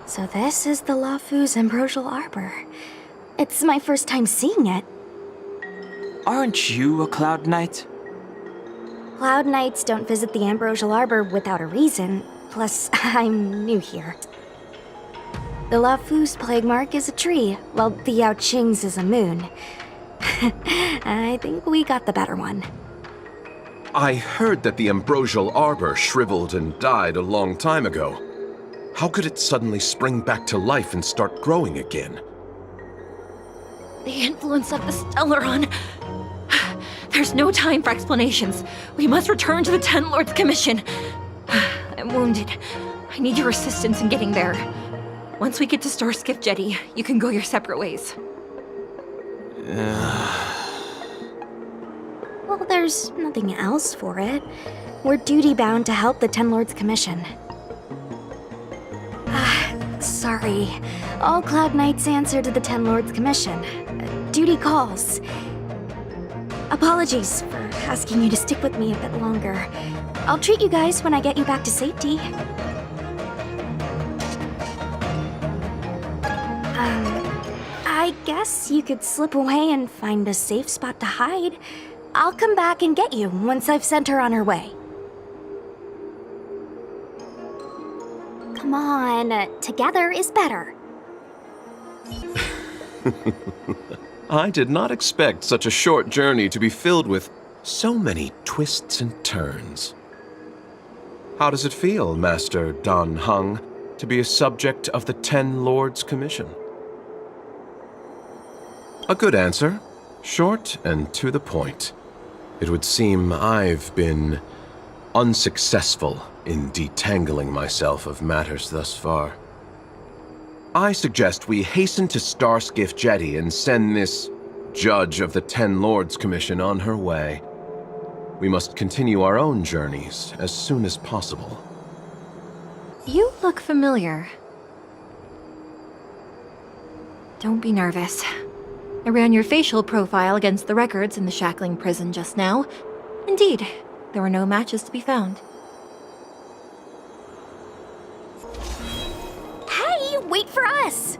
So this is the Lafu's Ambrosial Arbor. It's my first time seeing it. Aren't you a Cloud Knight? Cloud Knights don't visit the Ambrosial Arbor without a reason. Plus, I'm new here. The Lafu's plague mark is a tree, while the Yao Qing's is a moon. I think we got the better one. I heard that the Ambrosial Arbor shriveled and died a long time ago. How could it suddenly spring back to life and start growing again? The influence of the Stellaron. There's no time for explanations. We must return to the Ten Lords Commission. I'm wounded. I need your assistance in getting there. Once we get to Starskiff Jetty, you can go your separate ways. Well, there's nothing else for it. We're duty-bound to help the Ten Lords Commission. Sorry. All Cloud Knights answer to the Ten Lords Commission. Duty calls. Apologies for asking you to stick with me a bit longer. I'll treat you guys when I get you back to safety. I guess you could slip away and find a safe spot to hide. I'll come back and get you once I've sent her on her way. Come on, together is better. I did not expect such a short journey to be filled with so many twists and turns. How does it feel, Master Dan Heng, to be a subject of the Ten Lords Commission? A good answer. Short and to the point. It would seem I've been unsuccessful in detangling myself of matters thus far. I suggest we hasten to Starskiff Jetty and send this judge of the Ten Lords Commission on her way. We must continue our own journeys as soon as possible. You look familiar. Don't be nervous. I ran your facial profile against the records in the shackling prison just now. Indeed, there were no matches to be found. Hey, wait for us!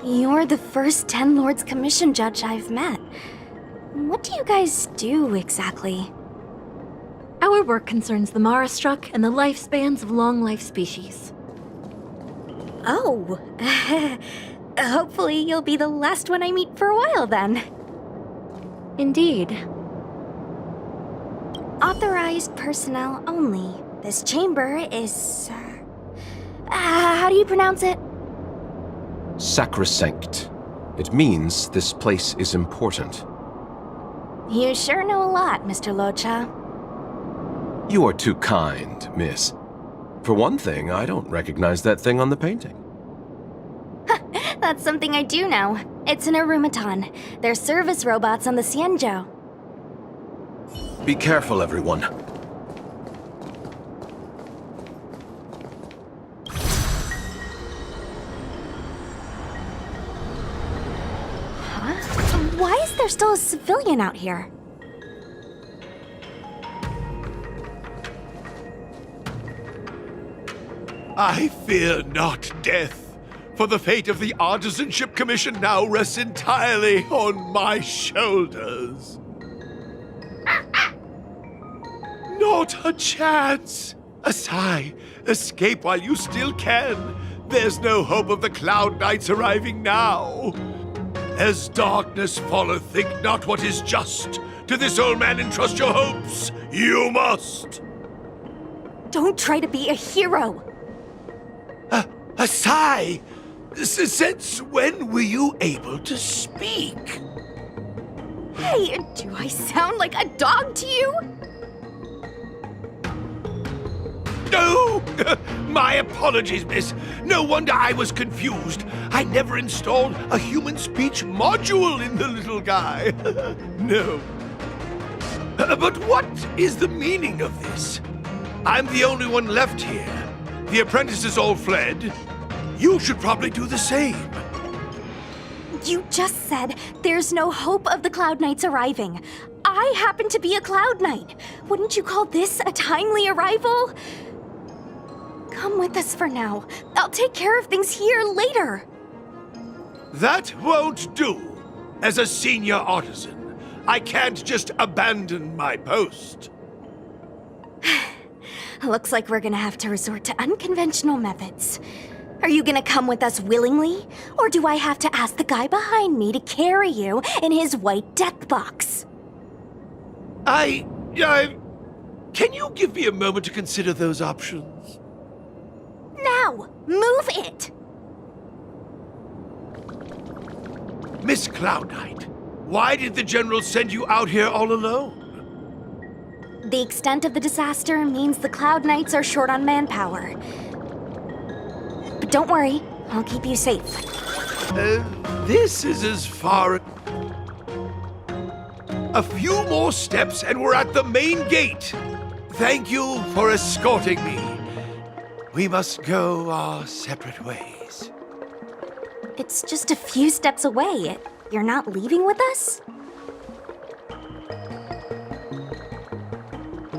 You're the first Ten Lords Commission judge I've met. What do you guys do exactly? Our work concerns the Marastruck and the lifespans of long-life species. Oh, hopefully you'll be the last one I meet for a while then. Indeed. Authorized personnel only. This chamber is... how do you pronounce it? Sacrosanct. It means this place is important. You sure know a lot, Mr. Locha. You are too kind, miss. For one thing, I don't recognize that thing on the painting. That's something I do know. It's an Arumaton. They're service robots on the Xianzhou. Be careful, everyone. Huh? Why is there still a civilian out here? I fear not death, for the fate of the Artisanship Commission now rests entirely on my shoulders. Not a chance! Asai, escape while you still can. There's no hope of the Cloud Knights arriving now. As darkness falleth, think not what is just. To this old man entrust your hopes. You must. Don't try to be a hero. Asai, since when were you able to speak? Hey, do I sound like a dog to you? No! My apologies, miss. No wonder I was confused. I never installed a human speech module in the little guy. No. But what is the meaning of this? I'm the only one left here. The apprentices all fled. You should probably do the same. You just said there's no hope of the Cloud Knights arriving. I happen to be a Cloud Knight. Wouldn't you call this a timely arrival? Come with us for now. I'll take care of things here later. That won't do. As a senior artisan, I can't just abandon my post. Looks like we're gonna have to resort to unconventional methods. Are you gonna come with us willingly? Or do I have to ask the guy behind me to carry you in his white death box? Can you give me a moment to consider those options? Now, move it! Miss Cloud Knight, why did the General send you out here all alone? The extent of the disaster means the Cloud Knights are short on manpower. But don't worry, I'll keep you safe. This is as far... A few more steps and we're at the main gate. Thank you for escorting me. We must go our separate ways. It's just a few steps away. You're not leaving with us?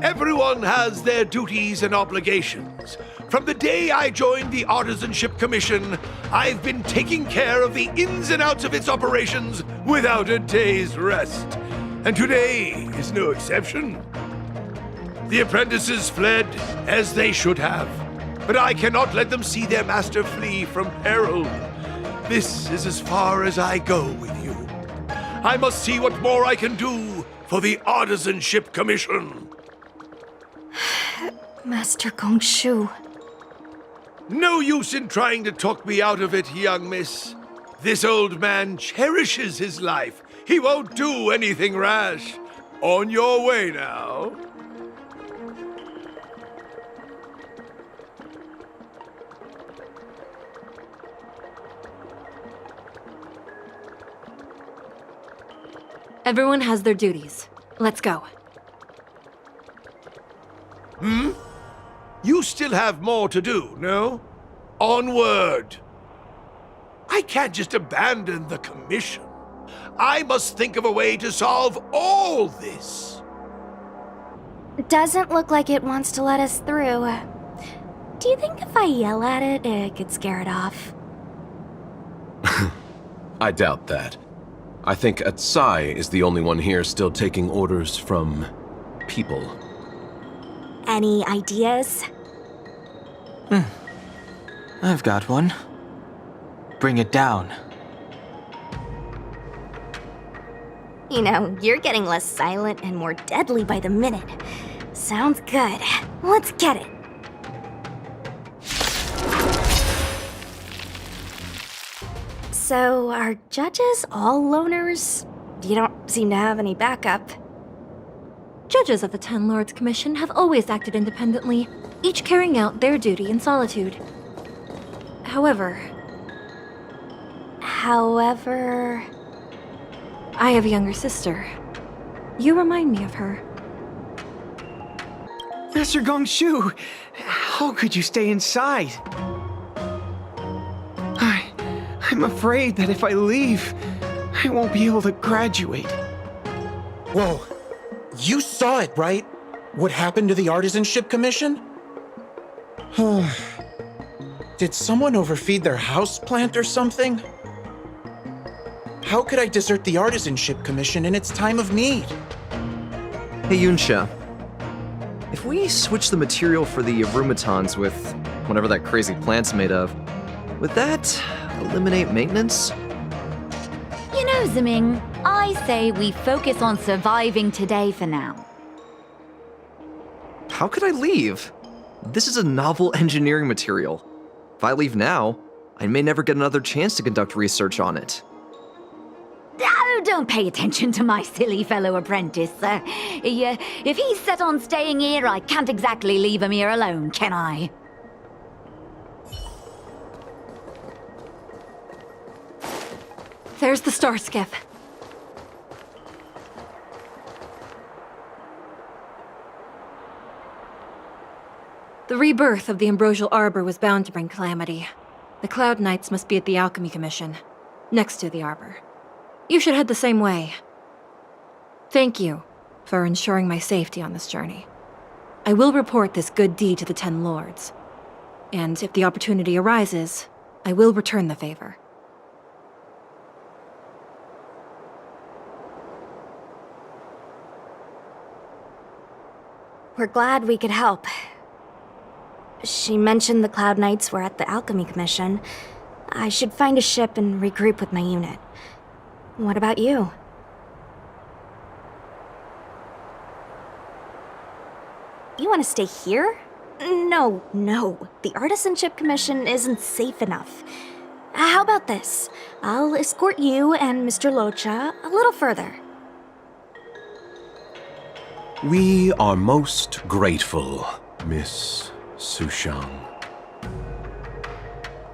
Everyone has their duties and obligations. From the day I joined the Artisanship Commission, I've been taking care of the ins and outs of its operations without a day's rest. And today is no exception. The apprentices fled, as they should have. But I cannot let them see their master flee from peril. This is as far as I go with you. I must see what more I can do for the Artisanship Commission. Master Gongshu. No use in trying to talk me out of it, young miss. This old man cherishes his life. He won't do anything rash. On your way now. Everyone has their duties. Let's go. You still have more to do, no? Onward! I can't just abandon the commission. I must think of a way to solve all this. Doesn't look like it wants to let us through. Do you think if I yell at it could scare it off? I doubt that. I think Atsai is the only one here still taking orders from people. Any ideas? I've got one. Bring it down. You know, you're getting less silent and more deadly by the minute. Sounds good. Let's get it. So, are judges all loners? You don't seem to have any backup. Judges of the Ten Lords Commission have always acted independently, each carrying out their duty in solitude. However, I have a younger sister. You remind me of her. Master Gongshu, how could you stay inside? I'm afraid that if I leave, I won't be able to graduate. Whoa. You saw it, right? What happened to the Artisanship Commission? Did someone overfeed their houseplant or something? How could I desert the Artisanship Commission in its time of need? Hey Yunsha, if we switch the material for the aromatons with whatever that crazy plant's made of, would that eliminate maintenance? You know, Ziming, I say we focus on surviving today for now. How could I leave? This is a novel engineering material. If I leave now, I may never get another chance to conduct research on it. Oh, don't pay attention to my silly fellow apprentice. If he's set on staying here, I can't exactly leave him here alone, can I? There's the star skiff. The rebirth of the Ambrosial Arbor was bound to bring calamity. The Cloud Knights must be at the Alchemy Commission, next to the Arbor. You should head the same way. Thank you for ensuring my safety on this journey. I will report this good deed to the Ten Lords. And if the opportunity arises, I will return the favor. We're glad we could help. She mentioned the Cloud Knights were at the Alchemy Commission. I should find a ship and regroup with my unit. What about you? You want to stay here? No. The Artisanship Commission isn't safe enough. How about this? I'll escort you and Mr. Locha a little further. We are most grateful, Miss Sushang.